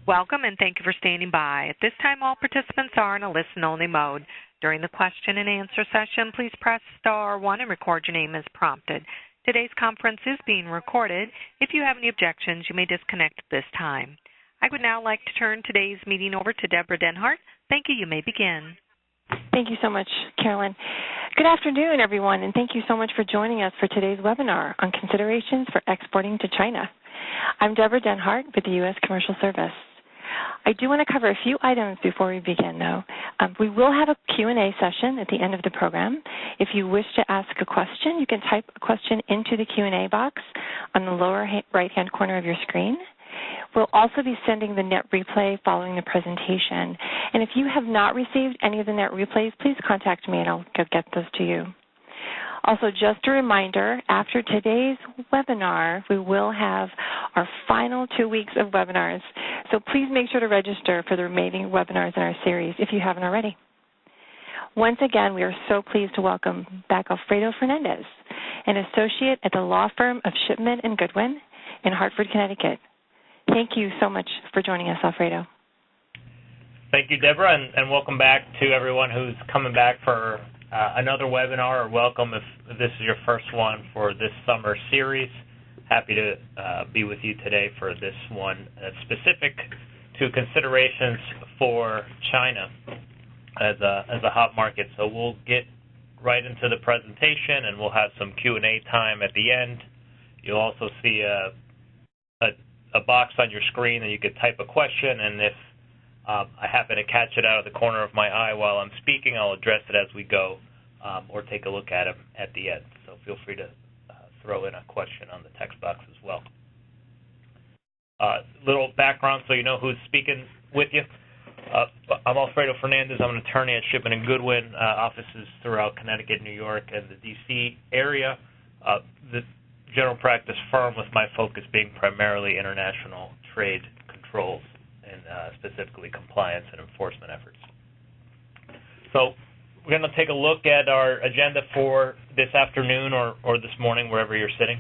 Welcome and thank you for standing by. At this time, all participants are in a listen-only mode. During the question and answer session, please press star 1 and record your name as prompted. Today's conference is being recorded. If you have any objections, you may disconnect at this time. I would now like to turn today's meeting over to Deborah Denhart. Thank you. You may begin. Thank you so much, Carolyn. Good afternoon, everyone, and thank you so much for joining us for today's webinar on considerations for exporting to China. I'm Deborah Denhart with the U.S. Commercial Service. I do want to cover a few items before we begin, though. We will have a Q&A session at the end of the program. If you wish to ask a question, you can type a question into the Q&A box on the lower right-hand corner of your screen. We'll also be sending the net replay following the presentation. And if you have not received any of the net replays, please contact me and I'll get those to you. Also, just a reminder, after today's webinar, we will have our final 2 weeks of webinars. So please make sure to register for the remaining webinars in our series if you haven't already. Once again, we are so pleased to welcome back Alfredo Fernandez, an associate at the law firm of Shipman and Goodwin in Hartford, Connecticut. Thank you so much for joining us, Alfredo. Thank you, Deborah, and welcome back to everyone who's coming back for another webinar, or welcome if this is your first one for this summer series. Happy to be with you today for this one specific to considerations for China as a hot market. So we'll get right into the presentation, and we'll have some Q&A time at the end. You'll also see a box on your screen that you could type a question, and if I happen to catch it out of the corner of my eye while I'm speaking, I'll address it as we go or take a look at them at the end. So feel free to throw in a question on the text box as well. Little background so you know who's speaking with you. I'm Alfredo Fernandez. I'm an attorney at Shipman and Goodwin, offices throughout Connecticut, New York, and the D.C. area. The general practice firm with my focus being primarily international trade controls and specifically compliance and enforcement efforts. So we're going to take a look at our agenda for this afternoon or this morning, wherever you're sitting.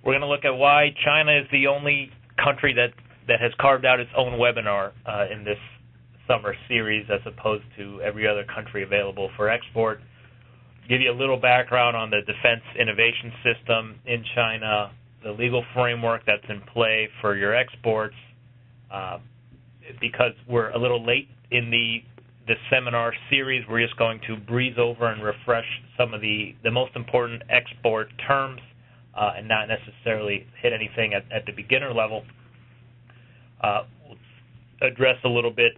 We're going to look at why China is the only country that has carved out its own webinar in this summer series as opposed to every other country available for export. Give you a little background on the defense innovation system in China, the legal framework that's in play for your exports. Because we're a little late in the seminar series, we're just going to breeze over and refresh some of the most important export terms and not necessarily hit anything at the beginner level. We'll address a little bit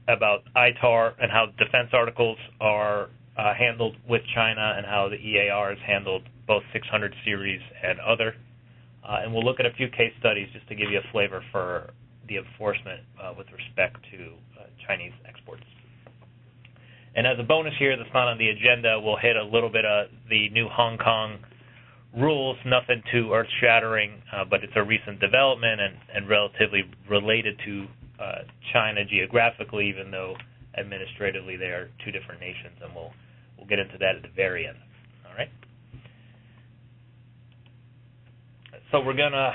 about ITAR and how defense articles are handled with China and how the EAR is handled, both 600 series and other. And we'll look at a few case studies just to give you a flavor for the enforcement with respect to Chinese exports. And as a bonus here that's not on the agenda, we'll hit a little bit of the new Hong Kong rules, nothing too earth-shattering, but it's a recent development and relatively related to China geographically, even though administratively they are two different nations, and we'll get into that at the very end. All right. So we're going to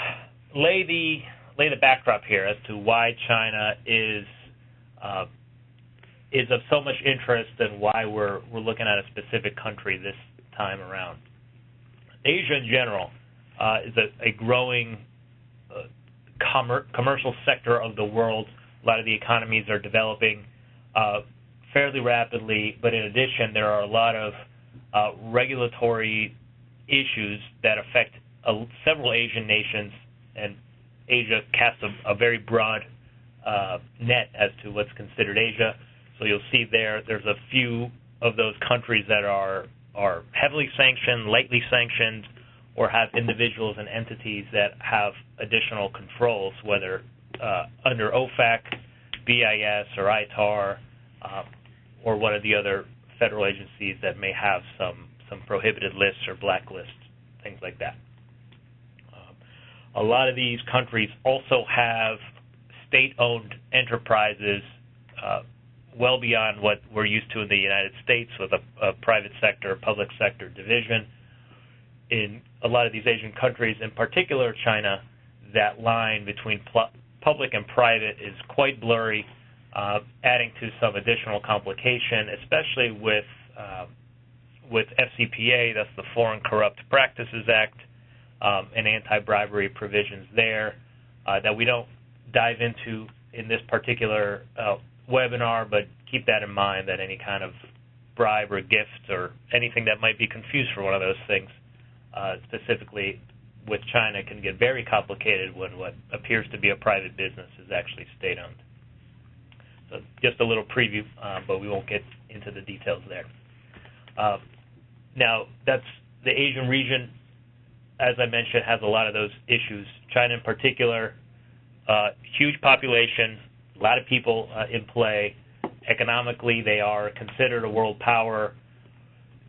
lay the backdrop here as to why China is of so much interest and why we're looking at a specific country this time around. Asia in general is a growing commercial sector of the world. A lot of the economies are developing fairly rapidly, but in addition, there are a lot of regulatory issues that affect several Asian nations, and Asia casts a very broad net as to what's considered Asia. So you'll see there's a few of those countries that are heavily sanctioned, lightly sanctioned, or have individuals and entities that have additional controls, whether under OFAC, BIS, or ITAR, or one of the other federal agencies that may have some prohibited lists or blacklists, things like that. A lot of these countries also have state-owned enterprises well beyond what we're used to in the United States with a private sector, public sector division. In a lot of these Asian countries, in particular China, that line between public and private is quite blurry, adding to some additional complication, especially with FCPA, that's the Foreign Corrupt Practices Act, and anti-bribery provisions there that we don't dive into in this particular webinar, but keep that in mind that any kind of bribe or gift or anything that might be confused for one of those things, specifically with China, can get very complicated when what appears to be a private business is actually state-owned. So just a little preview, but we won't get into the details there. Now, that's the Asian region, as I mentioned, has a lot of those issues. China in particular, huge population, a lot of people in play. Economically, they are considered a world power.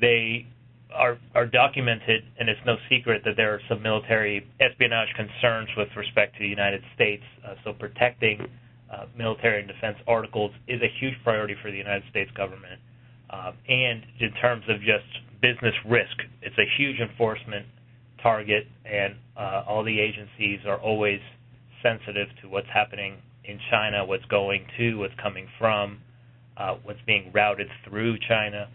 They are documented, and it's no secret that there are some military espionage concerns with respect to the United States. So protecting military and defense articles is a huge priority for the United States government. And in terms of just business risk, it's a huge enforcement target, and all the agencies are always sensitive to what's happening in China, what's going to, what's coming from, what's being routed through China.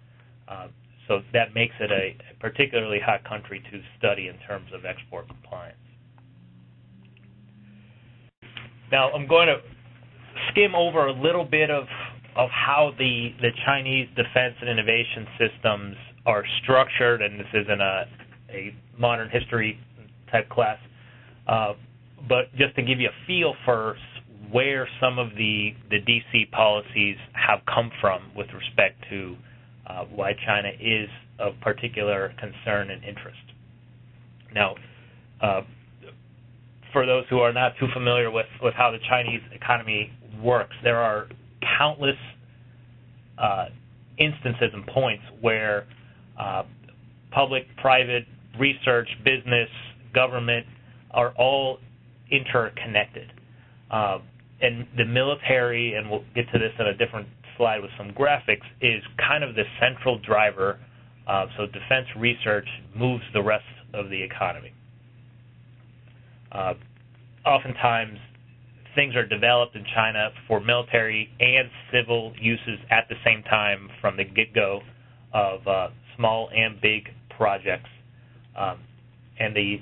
So that makes it a particularly hot country to study in terms of export compliance. Now, I'm going to skim over a little bit of how the Chinese defense and innovation systems are structured, and this isn't a modern history type class, but just to give you a feel for where some of the DC policies have come from with respect to why China is of particular concern and interest. Now, for those who are not too familiar with how the Chinese economy works, there are countless instances and points where public, private, research, business, government are all interconnected. And the military, and we'll get to this in a different slide with some graphics, is kind of the central driver. So defense research moves the rest of the economy. Oftentimes, things are developed in China for military and civil uses at the same time from the get-go of small and big projects. And the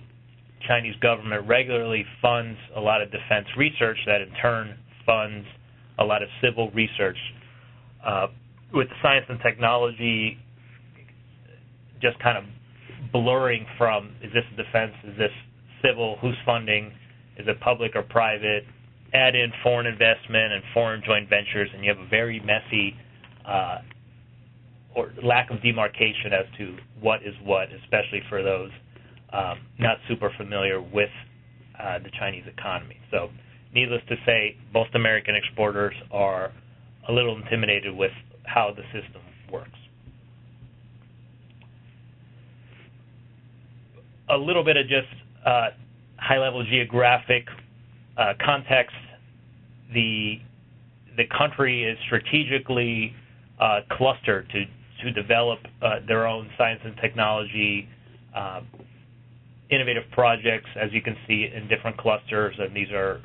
Chinese government regularly funds a lot of defense research that in turn funds a lot of civil research. With science and technology just kind of blurring from, is this defense, is this civil, who's funding, is it public or private, add in foreign investment and foreign joint ventures, and you have a very messy or lack of demarcation as to what is what, especially for those not super familiar with the Chinese economy. So needless to say, most American exporters are a little intimidated with how the system works. A little bit of just high-level geographic context. The country is strategically clustered to develop their own science and technology innovative projects, as you can see, in different clusters, and these are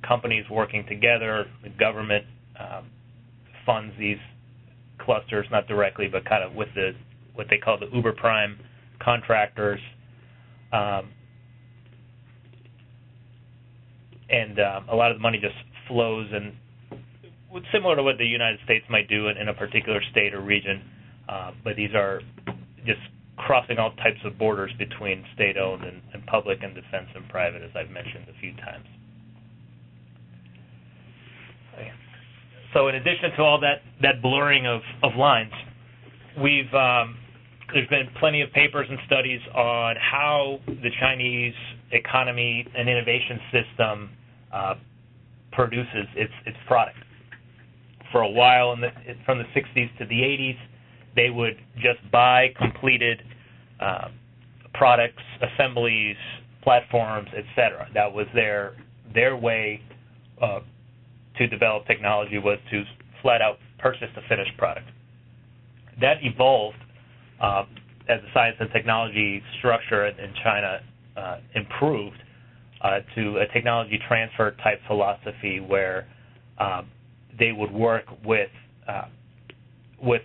companies working together. The government funds these clusters, not directly, but kind of with what they call the uber prime contractors. And a lot of the money just flows, and similar to what the United States might do in a particular state or region, but these are just crossing all types of borders between state-owned and public and defense and private, as I've mentioned a few times. So in addition to all that blurring of lines, there's been plenty of papers and studies on how the Chinese economy and innovation system produces its product. For a while, from the 60s to the 80s, they would just buy completed products, assemblies, platforms, etc. That was their way to develop technology, was to flat out purchase the finished product. That evolved as the science and technology structure in China improved. to a technology transfer type philosophy where they would work with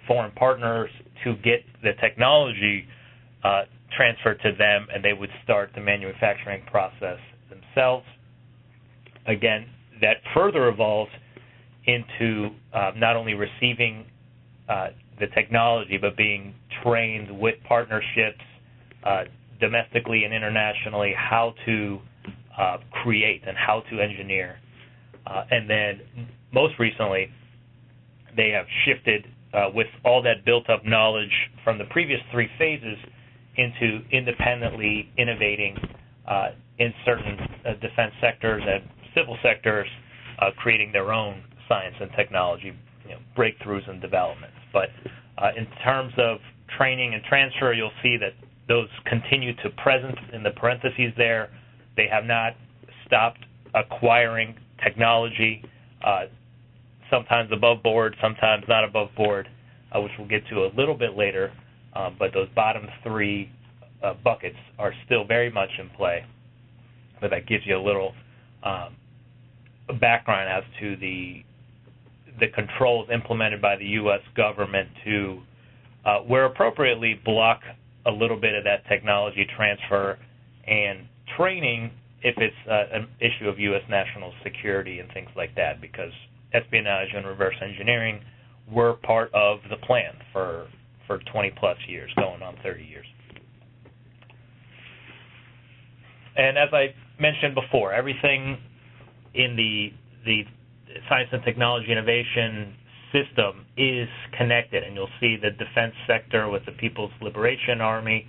foreign partners to get the technology transferred to them, and they would start the manufacturing process themselves. Again, that further evolves into not only receiving the technology, but being trained with partnerships domestically and internationally how to create and how to engineer. And then most recently, they have shifted with all that built-up knowledge from the previous three phases into independently innovating in certain defense sectors and civil sectors, creating their own science and technology breakthroughs and developments. But in terms of training and transfer, you'll see that those continue to present in the parentheses there. They have not stopped acquiring technology, sometimes above board, sometimes not above board, which we'll get to a little bit later. But those bottom three buckets are still very much in play. But that gives you a little background as to the controls implemented by the U.S. government to, where appropriately, block a little bit of that technology transfer and training if it's an issue of U.S. national security and things like that, because espionage and reverse engineering were part of the plan for 20-plus years, going on 30 years. And as I mentioned before, everything in the science and technology innovation system is connected, and you'll see the defense sector with the People's Liberation Army,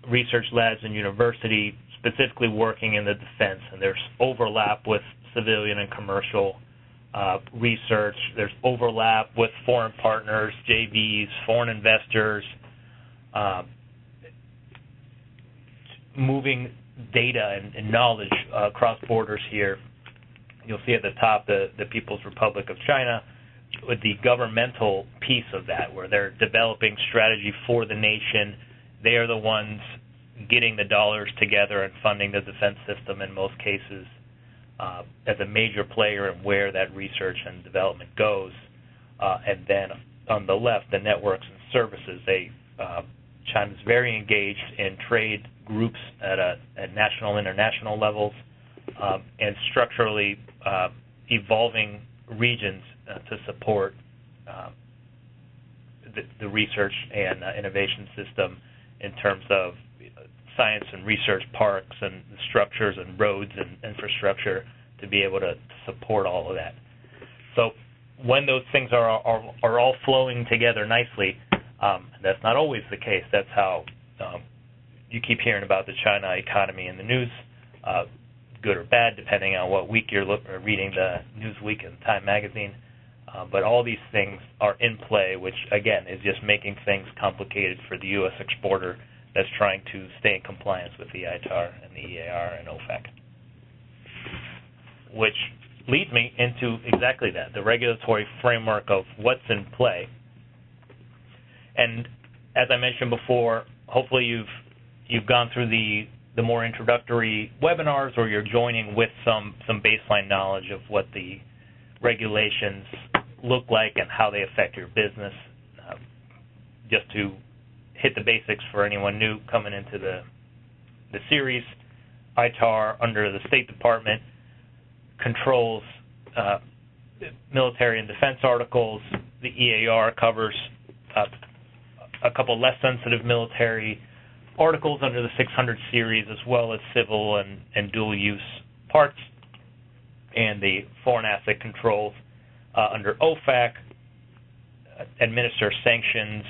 research labs and university specifically working in the defense, and there's overlap with civilian and commercial research. There's overlap with foreign partners, JVs, foreign investors, moving data and knowledge across borders here. You'll see at the top the People's Republic of China with the governmental piece of that, where they're developing strategy for the nation. They are the ones getting the dollars together and funding the defense system in most cases as a major player in where that research and development goes. And then on the left, the networks and services. China's very engaged in trade groups at national, international levels, and structurally evolving regions to support the research and innovation system in terms of science and research parks and structures and roads and infrastructure to be able to support all of that. So when those things are all flowing together nicely, that's not always the case. That's how you keep hearing about the China economy in the news, good or bad, depending on what week you're reading the Newsweek and Time magazine. But all these things are in play, which, again, is just making things complicated for the U.S. exporter that's trying to stay in compliance with the ITAR and the EAR and OFAC. Which leads me into exactly that, the regulatory framework of what's in play. And as I mentioned before, hopefully you've gone through the more introductory webinars, or you're joining with some baseline knowledge of what the regulations look like and how they affect your business. Just to hit the basics for anyone new coming into the series, ITAR under the State Department controls military and defense articles. The EAR covers a couple less sensitive military articles under the 600 series, as well as civil and dual-use parts. And the foreign asset controls under OFAC administer sanctions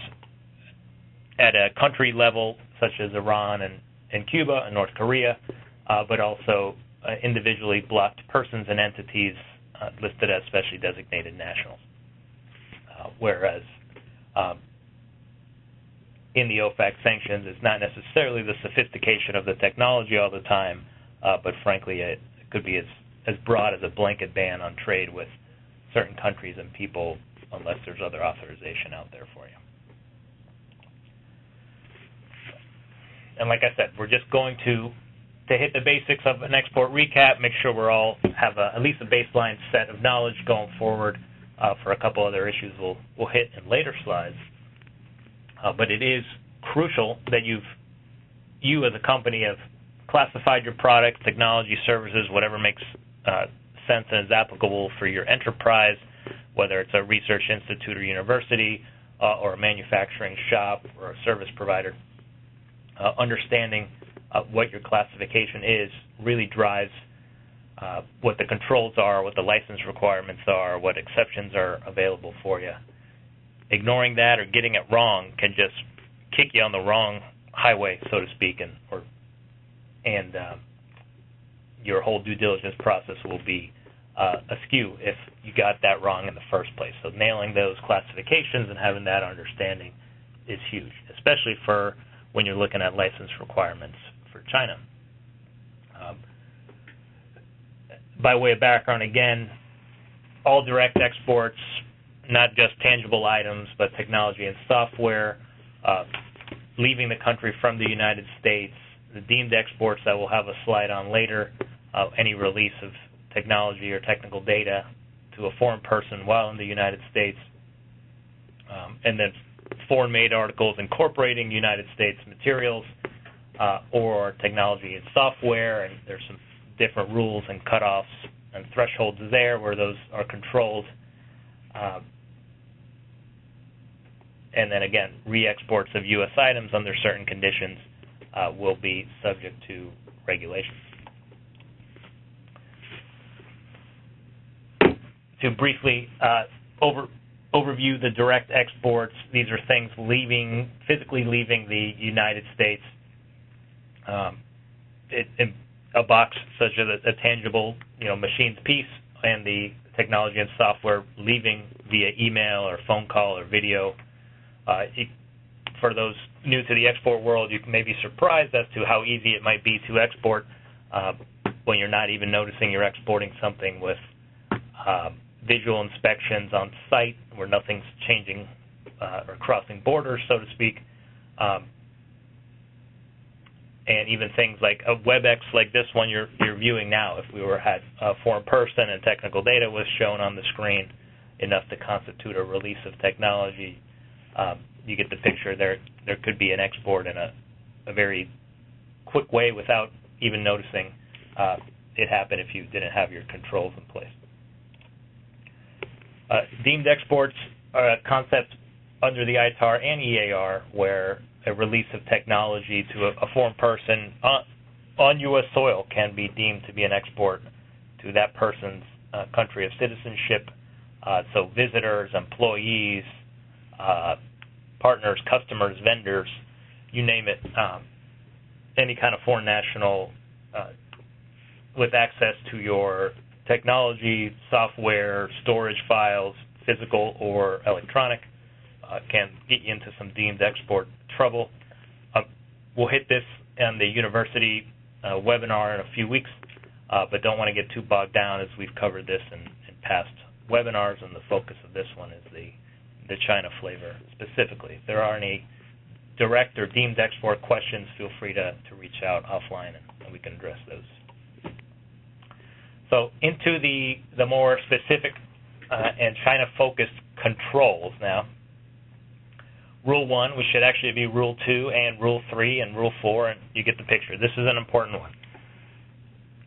at a country level, such as Iran and Cuba and North Korea, but also individually blocked persons and entities listed as specially designated nationals. Whereas in the OFAC sanctions, it's not necessarily the sophistication of the technology all the time, but frankly, it could be as broad as a blanket ban on trade with certain countries and people unless there's other authorization out there for you. And like I said, we're just going to to hit the basics of an export recap, make sure we're all have at least a baseline set of knowledge going forward for a couple other issues we'll hit in later slides. But it is crucial that you as a company have classified your product, technology, services, whatever makes sense and is applicable for your enterprise, whether it's a research institute or university or a manufacturing shop or a service provider. Understanding what your classification is really drives what the controls are, what the license requirements are, what exceptions are available for you. Ignoring that or getting it wrong can just kick you on the wrong highway, so to speak, and your whole due diligence process will be askew if you got that wrong in the first place. So nailing those classifications and having that understanding is huge, especially for when you're looking at license requirements for China. By way of background, again, all direct exports, not just tangible items, but technology and software, leaving the country from the United States, the deemed exports that we'll have a slide on later, any release of technology or technical data to a foreign person while in the United States, and then foreign-made articles incorporating United States materials or technology and software, and there's some different rules and cutoffs and thresholds there where those are controlled. And then again, re-exports of U.S. items under certain conditions will be subject to regulations. To briefly overview the direct exports, these are things physically leaving the United States. A box such as a tangible, machine's piece, and the technology and software leaving via email or phone call or video. For those new to the export world, you may be surprised as to how easy it might be to export when you're not even noticing you're exporting something with visual inspections on site where nothing's changing or crossing borders, so to speak. And even things like a WebEx like this one you're viewing now, if we had a foreign person and technical data was shown on the screen enough to constitute a release of technology, you get the picture. There could be an export in a very quick way without even noticing it happen if you didn't have your controls in place. Deemed exports are a concept under the ITAR and EAR where a release of technology to a foreign person on U.S. soil can be deemed to be an export to that person's country of citizenship. So visitors, employees, partners, customers, vendors, you name it, any kind of foreign national with access to your technology, software, storage files, physical or electronic, can get you into some deemed export trouble. We'll hit this on the university webinar in a few weeks, but don't want to get too bogged down as we've covered this in past webinars, and the focus of this one is the China flavor specifically. If there are any direct or deemed export questions, feel free to reach out offline and we can address those. So into the more specific and China-focused controls now. Rule 1, which should actually be Rule 2 and Rule 3 and Rule 4, and you get the picture. This is an important one.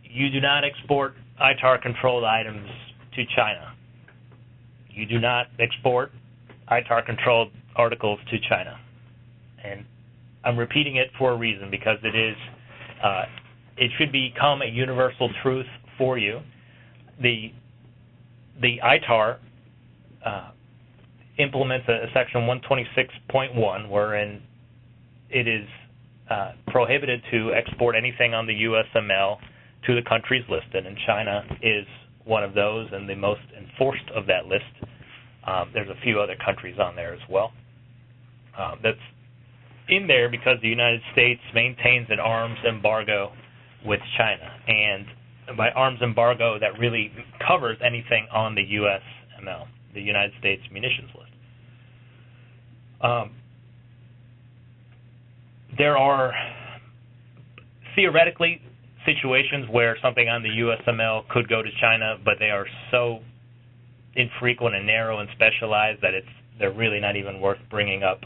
You do not export ITAR-controlled items to China. You do not export ITAR-controlled articles to China. And I'm repeating it for a reason, because it should become a universal truth for you. The ITAR implements a section 126.1 wherein it is prohibited to export anything on the USML to the countries listed, and China is one of those and the most enforced of that list. There's a few other countries on there as well. That's in there because the United States maintains an arms embargo with China, and by arms embargo that really covers anything on the USML, the United States munitions list. There are theoretically situations where something on the USML could go to China, but they are so infrequent and narrow and specialized that they're really not even worth bringing up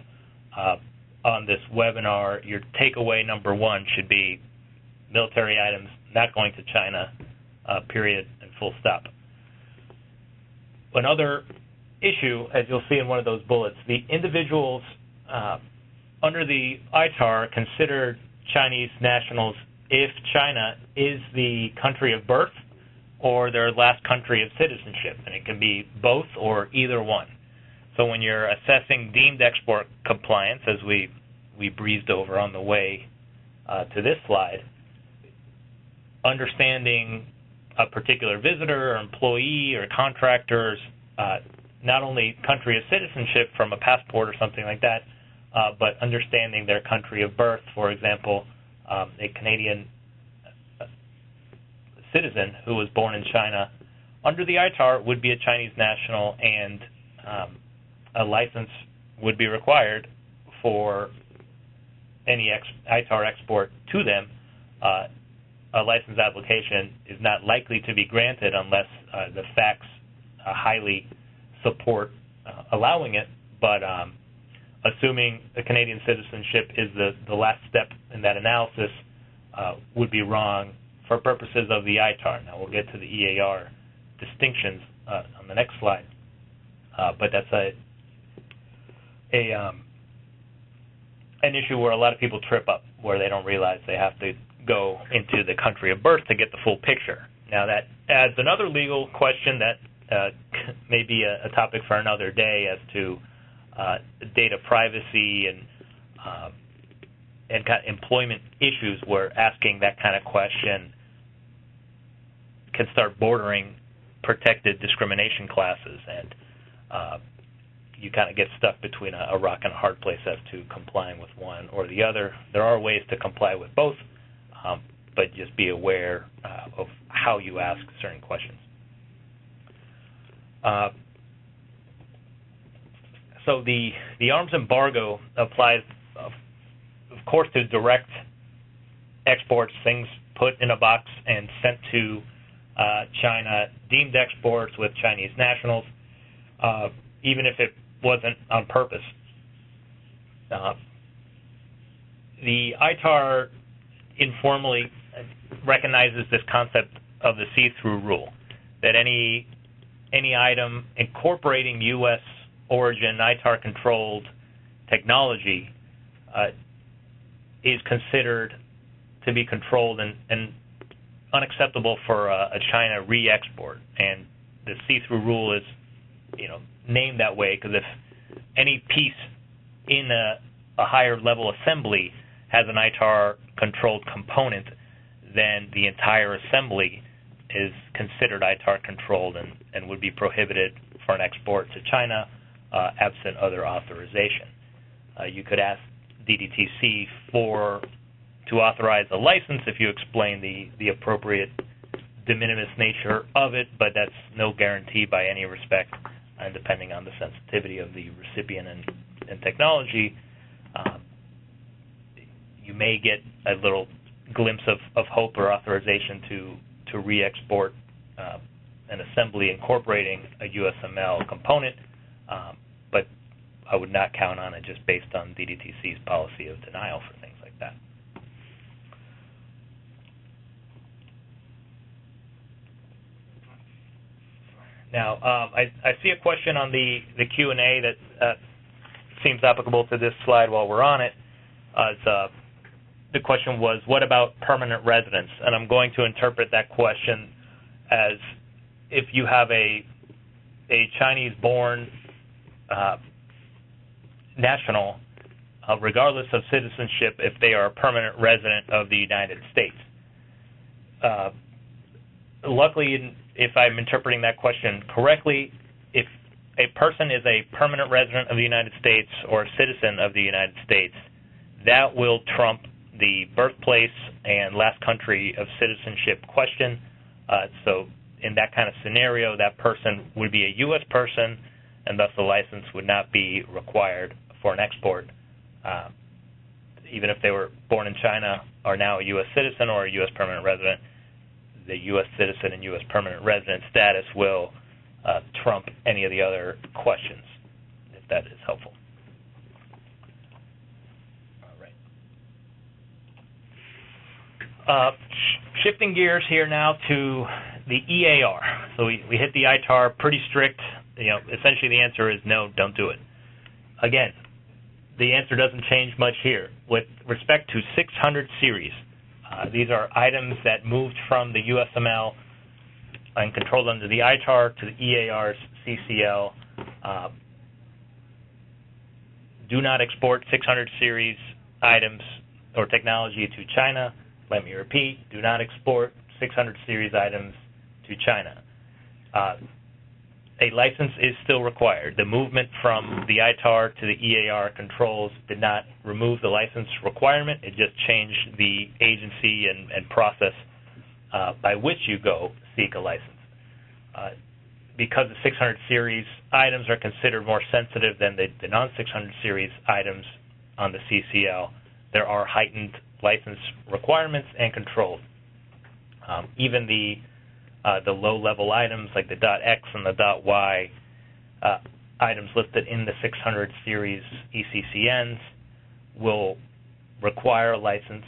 on this webinar. Your takeaway number one should be military items not going to China, period and full stop. Another issue, as you'll see in one of those bullets, the individuals under the ITAR are considered Chinese nationals if China is the country of birth or their last country of citizenship, and it can be both or either one. So when you're assessing deemed export compliance, as we breezed over on the way to this slide, understanding a particular visitor or employee or contractor's not only country of citizenship from a passport or something like that, but understanding their country of birth. For example, a Canadian citizen who was born in China under the ITAR would be a Chinese national, and a license would be required for any ITAR export to them. A license application is not likely to be granted unless the facts highly support allowing it, but assuming a Canadian citizenship is the last step in that analysis would be wrong for purposes of the ITAR. Now we'll get to the EAR distinctions on the next slide, but that's an issue where a lot of people trip up, where they don't realize they have to go into the country of birth to get the full picture. Now that adds another legal question that may be a topic for another day as to data privacy and kind of employment issues, where asking that kind of question can start bordering protected discrimination classes, and you kind of get stuck between a rock and a hard place as to complying with one or the other. There are ways to comply with both, but just be aware of how you ask certain questions. So the arms embargo applies, of course, to direct exports, things put in a box and sent to China, deemed exports with Chinese nationals, even if it wasn't on purpose. The ITAR informally recognizes this concept of the see-through rule, that any item incorporating U.S. origin ITAR-controlled technology is considered to be controlled and unacceptable for a China re-export. And the see-through rule is, named that way because if any piece in a higher level assembly has an ITAR-controlled component, then the entire assembly is considered ITAR-controlled and would be prohibited for an export to China absent other authorization. You could ask DDTC to authorize a license if you explain the appropriate de minimis nature of it, but that's no guarantee by any respect, and depending on the sensitivity of the recipient and technology, you may get a little glimpse of hope or authorization to re-export an assembly incorporating a USML component, but I would not count on it just based on DDTC's policy of denial for things like that. Now, I see a question on the Q&A that seems applicable to this slide while we're on it. The question was, what about permanent residence? And I'm going to interpret that question as if you have a Chinese-born national, regardless of citizenship, if they are a permanent resident of the United States. Luckily, if I'm interpreting that question correctly, if a person is a permanent resident of the United States or a citizen of the United States, that will trump the birthplace and last country of citizenship question. So in that kind of scenario, that person would be a U.S. person, and thus the license would not be required for an export. even if they were born in China, are now a U.S. citizen or a U.S. permanent resident, the U.S. citizen and U.S. permanent resident status will trump any of the other questions, if that is helpful. All right. Shifting gears here now to the EAR. So we hit the ITAR pretty strict. Essentially the answer is no, don't do it. Again, the answer doesn't change much here. With respect to 600 series, these are items that moved from the USML and controlled under the ITAR to the EAR's CCL. Do not export 600 series items or technology to China. Let me repeat, do not export 600 series items to China. A license is still required. The movement from the ITAR to the EAR controls did not remove the license requirement. It just changed the agency and process by which you go seek a license. Because the 600 series items are considered more sensitive than the non-600 series items on the CCL, there are heightened license requirements and controls. Even the low-level items like the .x and the .y items listed in the 600 series ECCNs will require a license.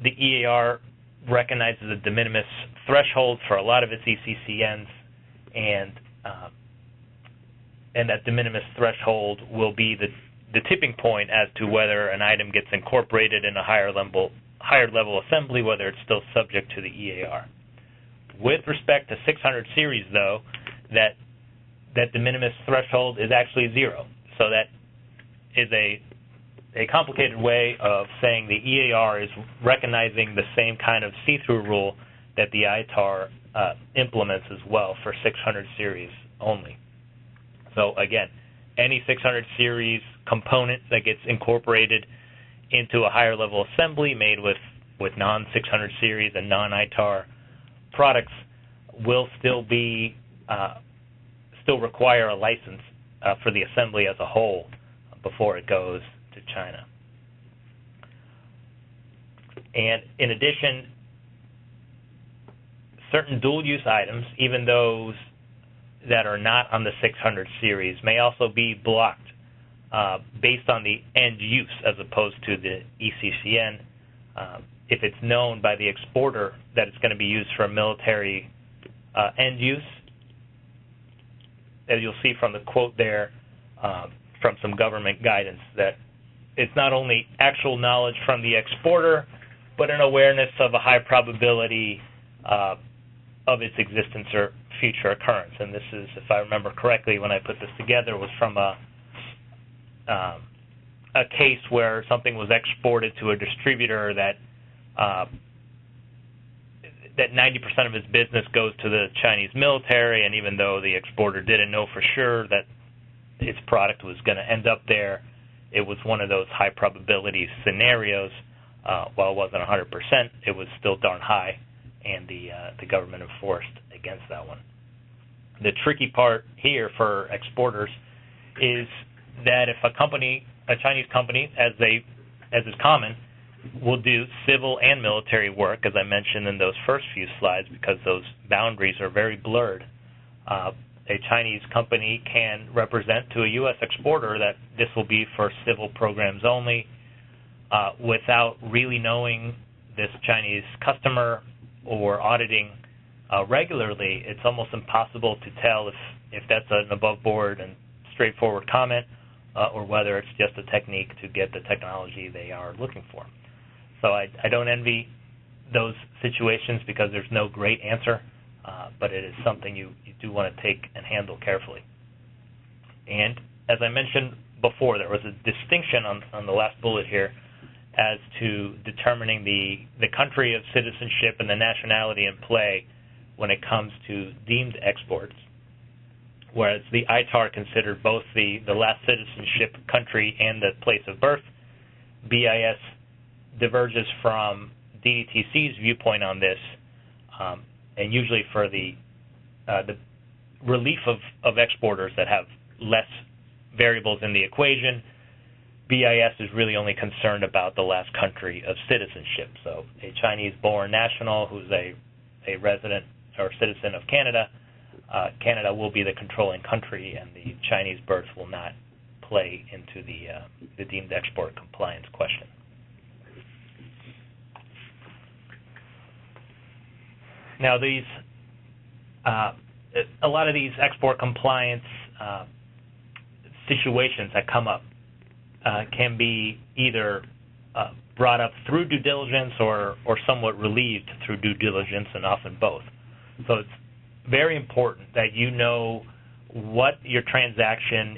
The EAR recognizes a de minimis threshold for a lot of its ECCNs, and that de minimis threshold will be the tipping point as to whether an item gets incorporated in a higher level assembly, whether it's still subject to the EAR. With respect to 600 series, though, that de minimis threshold is actually 0. So that is a complicated way of saying the EAR is recognizing the same kind of see-through rule that the ITAR implements as well for 600 series only. So again, any 600 series component that gets incorporated into a higher level assembly made with non-600 series and non-ITAR products will still require a license for the assembly as a whole before it goes to China. And in addition, certain dual-use items, even those that are not on the 600 series, may also be blocked based on the end use as opposed to the ECCN. If it's known by the exporter that it's going to be used for military end use, as you'll see from the quote there from some government guidance, that it's not only actual knowledge from the exporter, but an awareness of a high probability of its existence or future occurrence. And this is, if I remember correctly, when I put this together, was from a case where something was exported to a distributor that 90% of its business goes to the Chinese military, and even though the exporter didn't know for sure that its product was going to end up there, it was one of those high probability scenarios. While it wasn't 100%, it was still darn high, and the government enforced against that one. The tricky part here for exporters is that if a Chinese company, as is common, will do civil and military work, as I mentioned in those first few slides, because those boundaries are very blurred. A Chinese company can represent to a U.S. exporter that this will be for civil programs only, without really knowing this Chinese customer or auditing regularly. It's almost impossible to tell if that's an above-board and straightforward comment or whether it's just a technique to get the technology they are looking for. So I don't envy those situations because there's no great answer, but it is something you do want to take and handle carefully. And as I mentioned before, there was a distinction on the last bullet here as to determining the country of citizenship and the nationality in play when it comes to deemed exports, whereas the ITAR considered both the last citizenship country and the place of birth. BIS diverges from DDTC's viewpoint on this, and usually for the relief of exporters that have less variables in the equation, BIS is really only concerned about the last country of citizenship. So a Chinese-born national who's a resident or citizen of Canada, Canada will be the controlling country, and the Chinese birth will not play into the deemed export compliance question. Now, these a lot of these export compliance situations that come up can be either brought up through due diligence or somewhat relieved through due diligence, and often both. So it's very important that you know what your transaction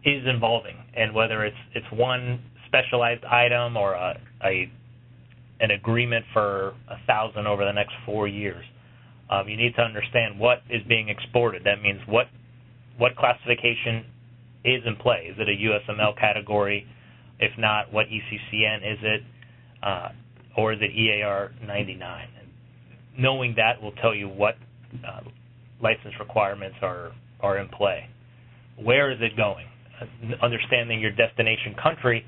is involving, and whether it's one specialized item or an agreement for 1,000 over the next 4 years. You need to understand what is being exported. That means what classification is in play. Is it a USML category? If not, what ECCN is it? Or is it EAR 99? And knowing that will tell you what license requirements are in play. Where is it going? Understanding your destination country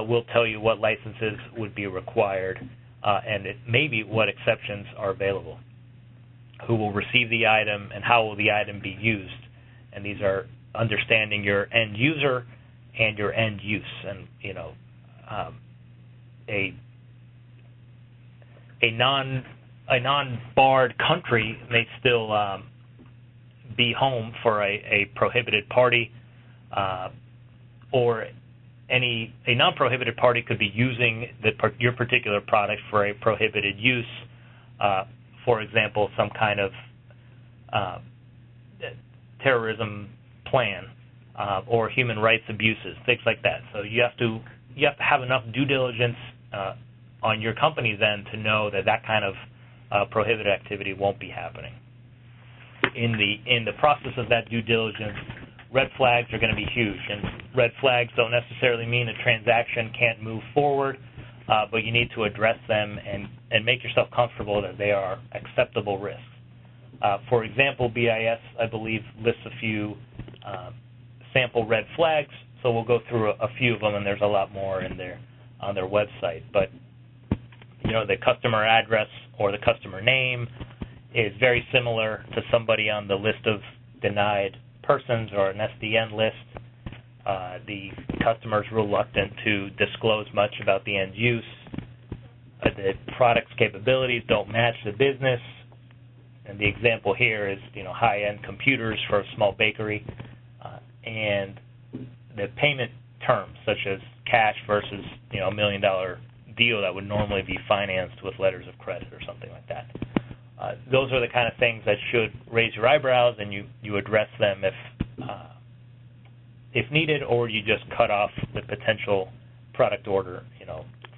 will tell you what licenses would be required, and maybe what exceptions are available. Who will receive the item, and how will the item be used? And these are understanding your end user and your end use. And a non-barred country may still be home for a prohibited party, or a non-prohibited party could be using your particular product for a prohibited use. For example, some kind of terrorism plan or human rights abuses, things like that. So you have to have enough due diligence on your company's end to know that kind of prohibited activity won't be happening. In the process of that due diligence, red flags are going to be huge, and red flags don't necessarily mean a transaction can't move forward, but you need to address them and make yourself comfortable that they are acceptable risks. For example, BIS, I believe, lists a few sample red flags, so we'll go through a few of them, and there's a lot more on their website. But the customer address or the customer name is very similar to somebody on the list of denied persons or an SDN list. The customer's reluctant to disclose much about the end use. The product's capabilities don't match the business. And the example here is, high-end computers for a small bakery, and the payment terms, such as cash versus, $1 million deal that would normally be financed with letters of credit or something like that. Those are the kind of things that should raise your eyebrows, and you address them if needed, or you just cut off the potential product order,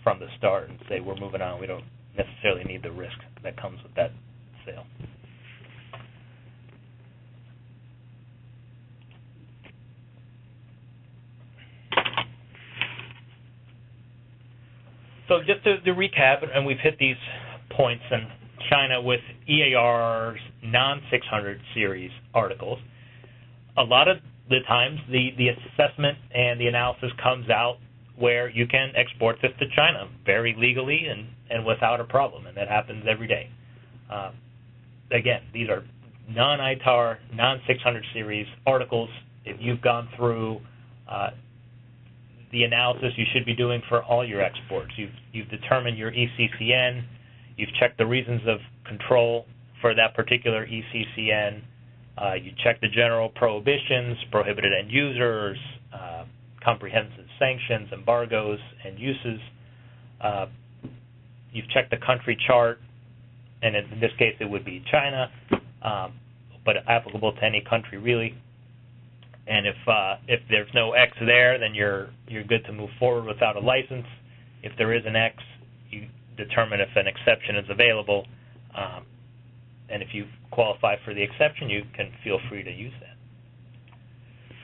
from the start and say, we're moving on. We don't necessarily need the risk that comes with that sale. So just to recap, and we've hit these points in China with EAR's non-600 series articles, a lot of the times the assessment and the analysis comes out where you can export this to China very legally and without a problem, and that happens every day. Again, these are non-ITAR, non-600 series articles. If you've gone through the analysis you should be doing for all your exports, you've determined your ECCN, you've checked the reasons of control for that particular ECCN, you check the general prohibitions, prohibited end users, comprehensive sanctions, embargoes, and uses. You've checked the country chart, and in this case it would be China, but applicable to any country really. And if there's no X there, then you're good to move forward without a license. If there is an X, you determine if an exception is available, and if you qualify for the exception, you can feel free to use that.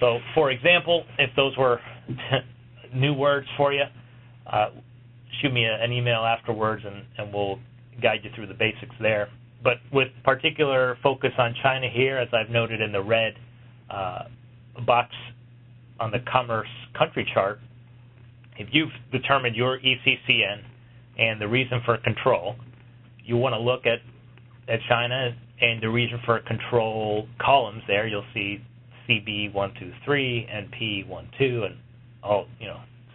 So, for example, if those were new words for you, shoot me an email afterwards, and we'll guide you through the basics there. But with particular focus on China here, as I've noted in the red box on the commerce country chart, if you've determined your ECCN and the reason for control, you want to look at China and the reason for control columns there. You'll see CB123, NP12, and all,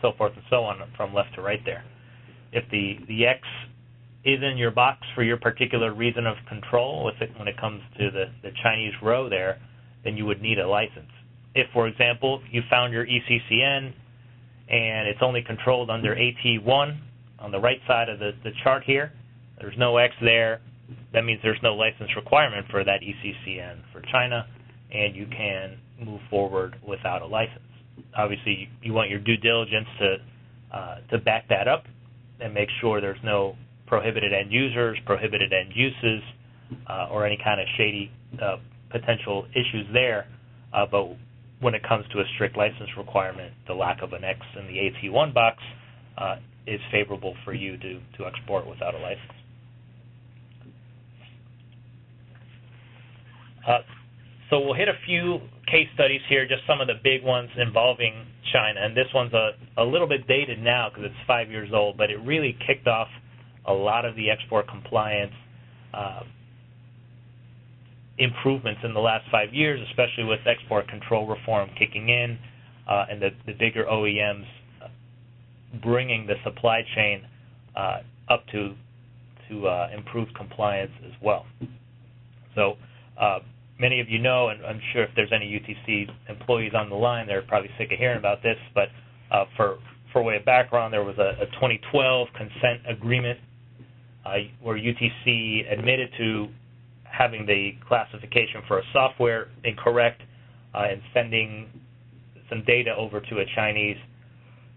so forth and so on from left to right there. If the X is in your box for your particular reason of control when it comes to the Chinese row there, then you would need a license. If, for example, you found your ECCN and it's only controlled under AT1 on the right side of the chart here, there's no X there, that means there's no license requirement for that ECCN for China, and you can move forward without a license. Obviously, you want your due diligence to back that up and make sure there's no prohibited end users, prohibited end uses, or any kind of shady potential issues there. But when it comes to a strict license requirement, the lack of an X in the AT1 box is favorable for you to export without a license. So we'll hit a few case studies here, just some of the big ones involving China. And this one's a little bit dated now because it's 5 years old, but it really kicked off a lot of the export compliance improvements in the last 5 years, especially with export control reform kicking in and the bigger OEMs bringing the supply chain up to improved compliance as well. So many of you know, and I'm sure if there's any UTC employees on the line, they're probably sick of hearing about this, but for way of background, there was a 2012 consent agreement where UTC admitted to having the classification for a software incorrect and sending some data over to a Chinese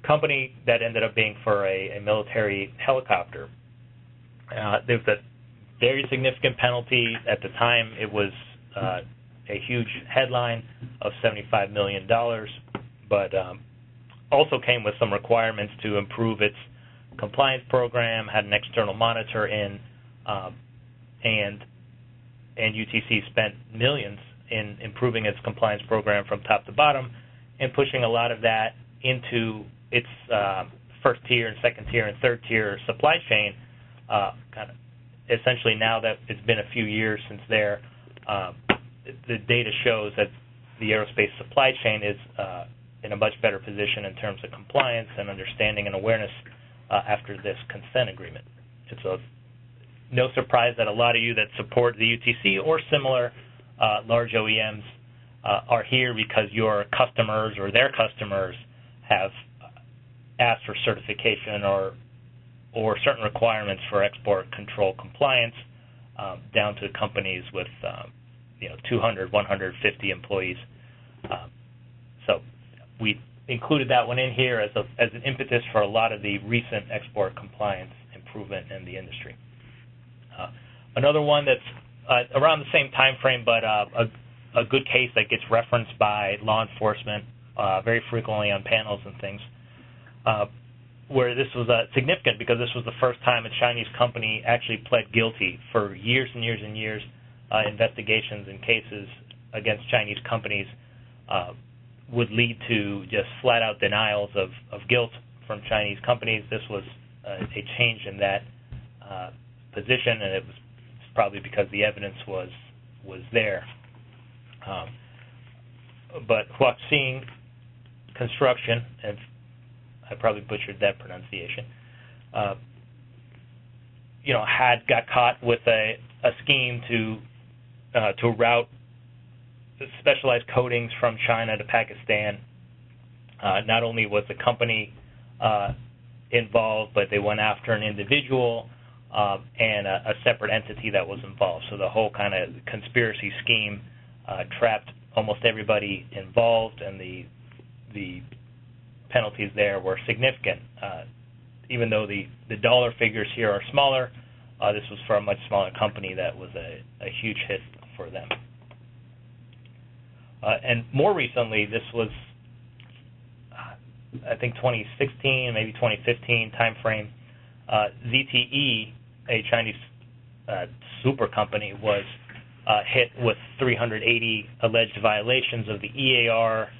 company that ended up being for a military helicopter. There was a very significant penalty. At the time, it was a huge headline of $75 million, but also came with some requirements to improve its compliance program, had an external monitor in, and UTC spent millions in improving its compliance program from top to bottom and pushing a lot of that into its first tier and second tier and third tier supply chain. Kind of essentially now that it's been a few years since there, the data shows that the aerospace supply chain is in a much better position in terms of compliance and understanding and awareness after this consent agreement. It's no surprise that a lot of you that support the UTC or similar large OEMs are here because your customers or their customers have asked for certification or certain requirements for export control compliance down to companies with 200, 150 employees. So we included that one in here as an impetus for a lot of the recent export compliance improvement in the industry. Another one that's around the same time frame, but a good case that gets referenced by law enforcement very frequently on panels and things, where this was significant because this was the first time a Chinese company actually pled guilty. For years and years and years, investigations and cases against Chinese companies would lead to just flat-out denials of guilt from Chinese companies. This was a change in that position, and it was probably because the evidence was there. But Huaxing Construction, and I probably butchered that pronunciation, got caught with a scheme to route specialized coatings from China to Pakistan. Not only was the company involved, but they went after an individual and a separate entity that was involved. So the whole kind of conspiracy scheme trapped almost everybody involved, and the penalties there were significant. Even though the dollar figures here are smaller, this was for a much smaller company that was a huge hit for them. And more recently, this was, I think, 2016, maybe 2015 timeframe. ZTE, a Chinese super company, was hit with 380 alleged violations of the EAR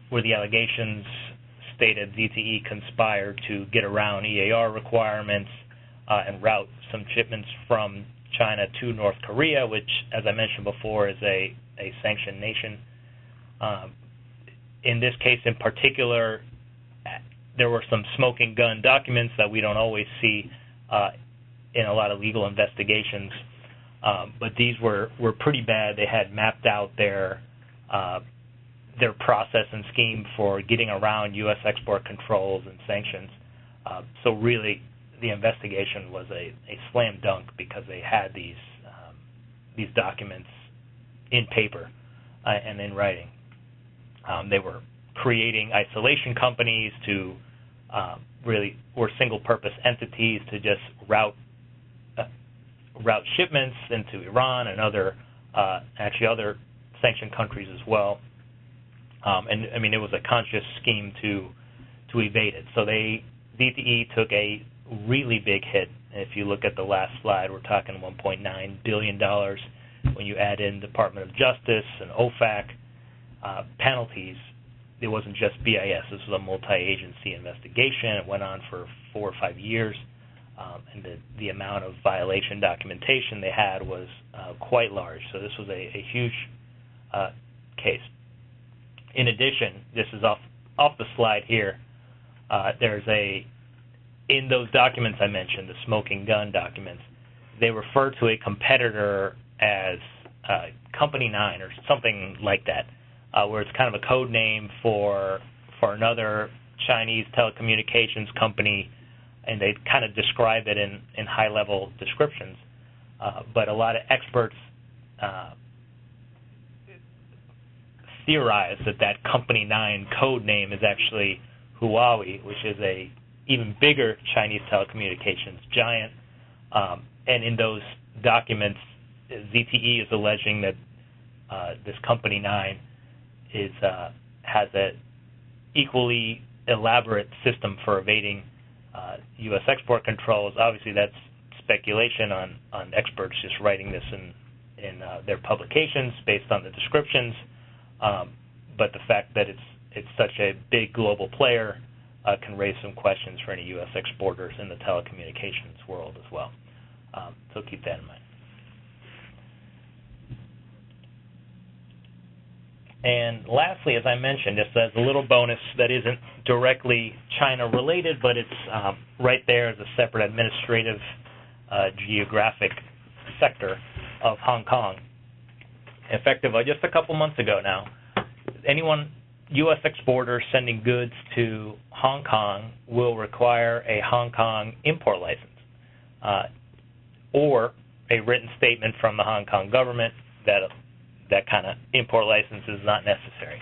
where the allegations stated ZTE conspired to get around EAR requirements and route some shipments from China to North Korea, which, as I mentioned before, is a sanctioned nation. In this case in particular, there were some smoking gun documents that we don't always see in a lot of legal investigations, but these were pretty bad. They had mapped out their process and scheme for getting around U.S. export controls and sanctions. So really, the investigation was a slam dunk because they had these documents in paper and in writing. They were creating isolation companies to really were single-purpose entities to just route shipments into Iran and other sanctioned countries as well. And I mean, it was a conscious scheme to evade it. So DTE took a really big hit. If you look at the last slide, we're talking $1.9 billion. When you add in Department of Justice and OFAC penalties, it wasn't just BIS. This was a multi-agency investigation. It went on for 4 or 5 years, and the amount of violation documentation they had was quite large. So this was a huge case. In addition, this is off the slide here. In those documents I mentioned, the smoking gun documents, they refer to a competitor as Company 9 or something like that, where it's kind of a code name for another Chinese telecommunications company, and they kind of describe it in high-level descriptions. But a lot of experts theorize that Company 9 code name is actually Huawei, which is a even bigger Chinese telecommunications giant. And in those documents, ZTE is alleging that this Company 9 has an equally elaborate system for evading U.S. export controls. Obviously, that's speculation on experts just writing this in their publications based on the descriptions. But the fact that it's such a big global player can raise some questions for any U.S. exporters in the telecommunications world as well. So keep that in mind. And lastly, as I mentioned, just as a little bonus that isn't directly China-related, but it's right there as a separate administrative geographic sector of Hong Kong. Effective just a couple months ago now, U.S. exporters sending goods to Hong Kong will require a Hong Kong import license or a written statement from the Hong Kong government that kind of import license is not necessary.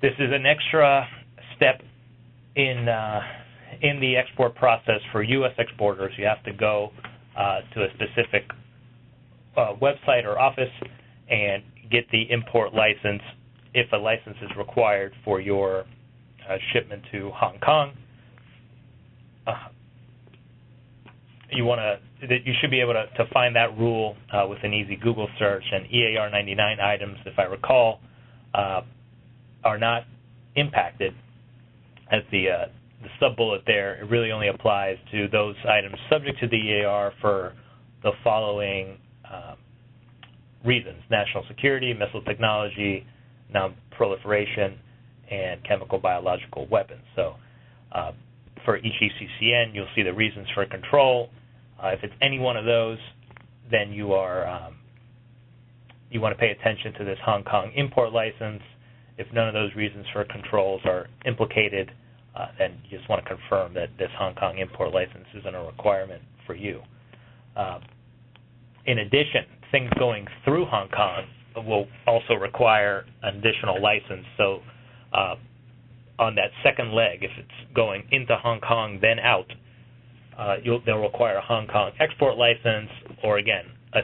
This is an extra step in the export process for U.S. exporters. You have to go to a specific website or office and get the import license if a license is required for your shipment to Hong Kong. You should be able to find that rule with an easy Google search. And EAR 99 items, if I recall, are not impacted. As the sub-bullet there, it really only applies to those items subject to the EAR for the following reasons: national security, missile technology, non-proliferation, and chemical biological weapons. So for each ECCN, you'll see the reasons for control. If it's any one of those, then you want to pay attention to this Hong Kong import license. If none of those reasons for controls are implicated, then you just want to confirm that this Hong Kong import license isn't a requirement for you. In addition, things going through Hong Kong will also require an additional license. So on that second leg, if it's going into Hong Kong then out, they'll require a Hong Kong export license, or again, a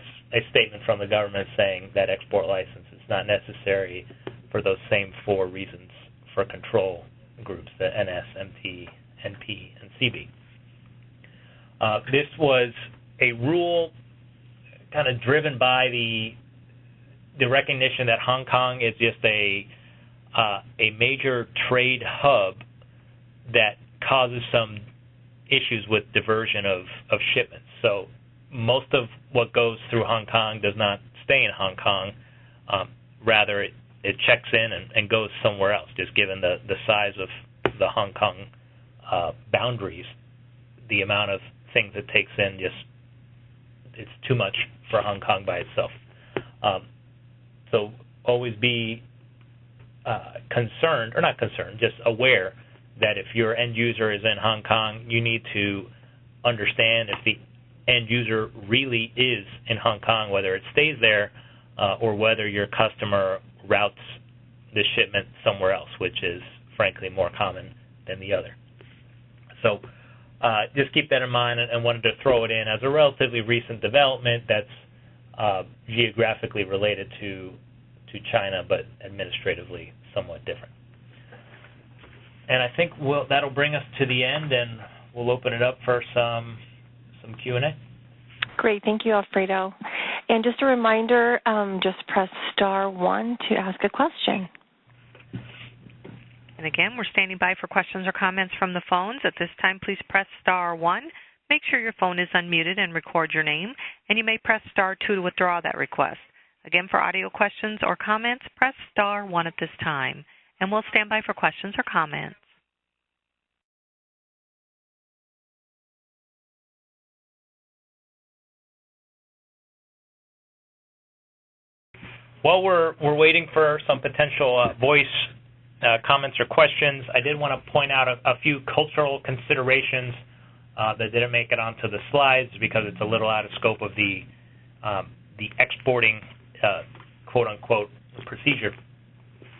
statement from the government saying that export license is not necessary for those same 4 reasons for control groups, the NS, MT, NP, and CB. This was a rule kind of driven by the recognition that Hong Kong is just a a major trade hub that causes some issues with diversion of shipments. So most of what goes through Hong Kong does not stay in Hong Kong. Rather, it checks in and goes somewhere else, just given the size of the Hong Kong boundaries. The amount of things it takes in, it's too much for Hong Kong by itself. So always be concerned, or not concerned, just aware that if your end user is in Hong Kong, you need to understand if the end user really is in Hong Kong, whether it stays there or whether your customer routes the shipment somewhere else, which is frankly more common than the other. So just keep that in mind, and wanted to throw it in as a relatively recent development that's geographically related to China, but administratively somewhat different. And I think that'll bring us to the end, and we'll open it up for some Q&A. Great. Thank you, Alfredo. And just a reminder, just press *1 to ask a question. And again, we're standing by for questions or comments from the phones. At this time, please press *1. Make sure your phone is unmuted and record your name. And you may press *2 to withdraw that request. Again, for audio questions or comments, press *1 at this time. And we'll stand by for questions or comments. While we're waiting for some potential voice comments or questions, I did want to point out a few cultural considerations that didn't make it onto the slides because it's a little out of scope of the exporting quote-unquote procedure.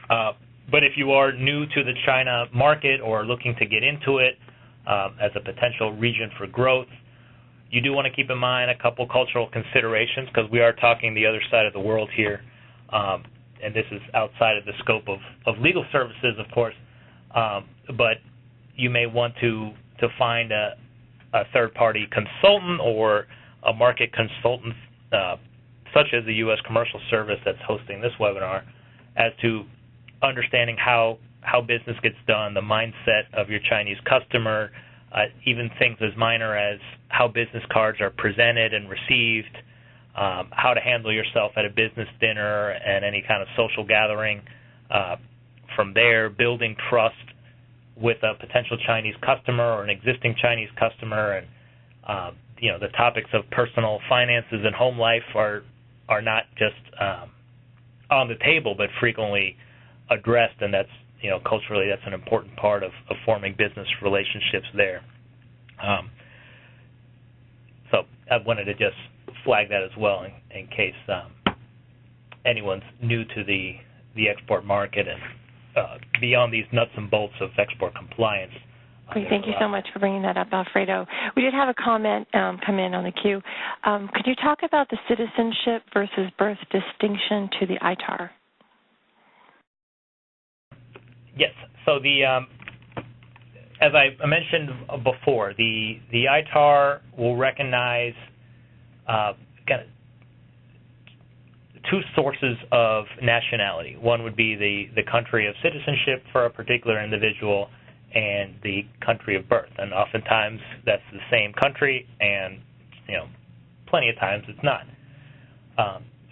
But if you are new to the China market or looking to get into it as a potential region for growth, you do want to keep in mind a couple cultural considerations because we are talking the other side of the world here. And this is outside of the scope of legal services, of course, but you may want to find a third-party consultant or a market consultant, such as the U.S. Commercial Service that's hosting this webinar, as to understanding how business gets done, the mindset of your Chinese customer, even things as minor as how business cards are presented and received, how to handle yourself at a business dinner and any kind of social gathering. From there, building trust with a potential Chinese customer or an existing Chinese customer, and the topics of personal finances and home life are not just on the table, but frequently addressed, and that's culturally that's an important part of forming business relationships there. So I wanted to just flag that as well in case anyone's new to the export market and beyond these nuts and bolts of export compliance. Great. Thank you so much for bringing that up, Alfredo. We did have a comment come in on the queue. Could you talk about the citizenship versus birth distinction to the ITAR? Yes. So as I mentioned before, the ITAR will recognize two sources of nationality. One would be the country of citizenship for a particular individual, and the country of birth. And oftentimes that's the same country, and plenty of times it's not.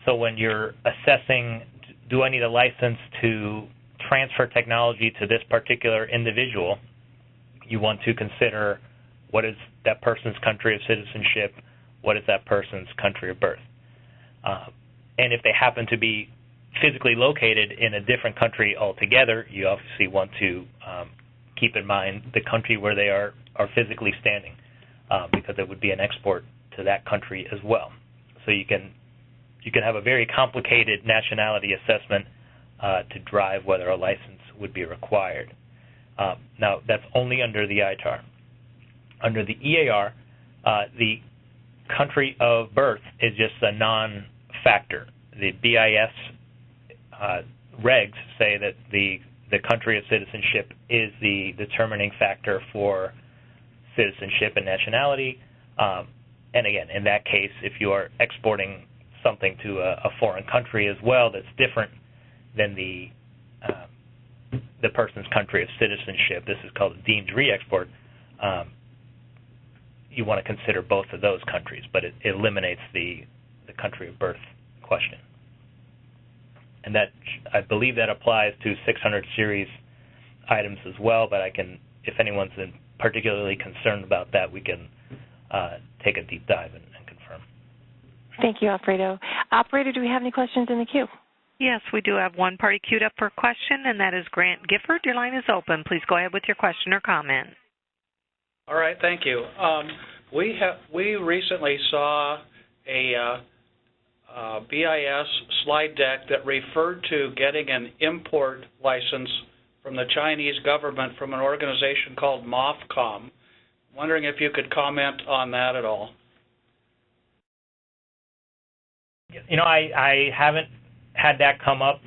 So when you're assessing, do I need a license to transfer technology to this particular individual, you want to consider what is that person's country of citizenship, what is that person's country of birth. And if they happen to be physically located in a different country altogether, you obviously want to keep in mind the country where they are physically standing, because it would be an export to that country as well. So you can have a very complicated nationality assessment to drive whether a license would be required. Now, that's only under the ITAR. Under the EAR, the country of birth is just a non-factor. The BIS regs say that the country of citizenship is the determining factor for citizenship and nationality. And again, in that case, if you are exporting something to a foreign country as well that's different than the the person's country of citizenship. This is called a deemed re-export. You want to consider both of those countries, but it eliminates the country of birth question. And that, I believe that applies to 600 series items as well, but I can, if anyone's particularly concerned about that, we can take a deep dive and confirm. Thank you, Alfredo. Operator, do we have any questions in the queue? Yes, we do have one party queued up for a question, and that is Grant Gifford. Your line is open. Please go ahead with your question or comment. All right, thank you. We recently saw a BIS slide deck that referred to getting an import license from the Chinese government from an organization called MOFCOM. I'm wondering if you could comment on that at all. You know, I haven't had that come up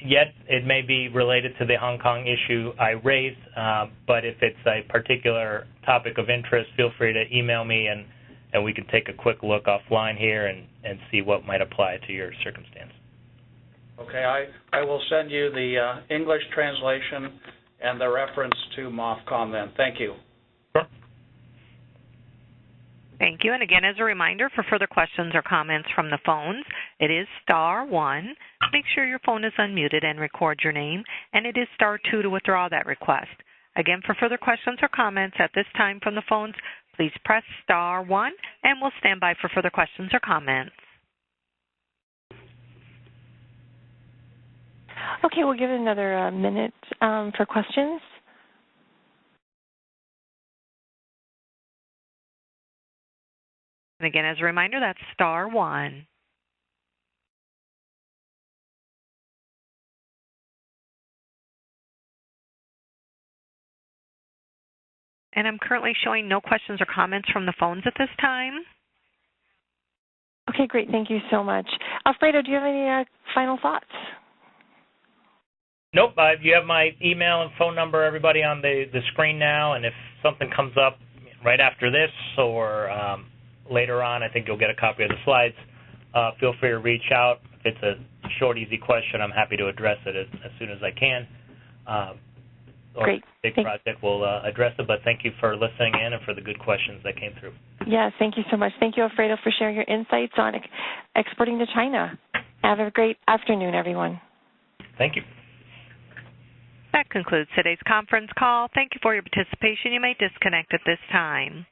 yet. It may be related to the Hong Kong issue I raised, but if it's a particular topic of interest, feel free to email me and we can take a quick look offline here and see what might apply to your circumstance. Okay, I will send you the English translation and the reference to MOFCOM then. Thank you. Sure. Thank you. And again, as a reminder, for further questions or comments from the phones, it is *1. Make sure your phone is unmuted and record your name. And it is *2 to withdraw that request. Again, for further questions or comments at this time from the phones, please press *1, and we'll stand by for further questions or comments. Okay, we'll give it another minute for questions. And again, as a reminder, that's *1. And I'm currently showing no questions or comments from the phones at this time. Okay, great. Thank you so much. Alfredo, do you have any final thoughts? Nope. You have my email and phone number, everybody, on the screen now, and if something comes up right after this or later on, I think you'll get a copy of the slides. Feel free to reach out. If it's a short, easy question, I'm happy to address it as soon as I can. Great. Big project, we'll address it, but thank you for listening in and for the good questions that came through. Yes, thank you so much. Thank you, Alfredo, for sharing your insights on exporting to China. Have a great afternoon, everyone. Thank you. That concludes today's conference call. Thank you for your participation. You may disconnect at this time.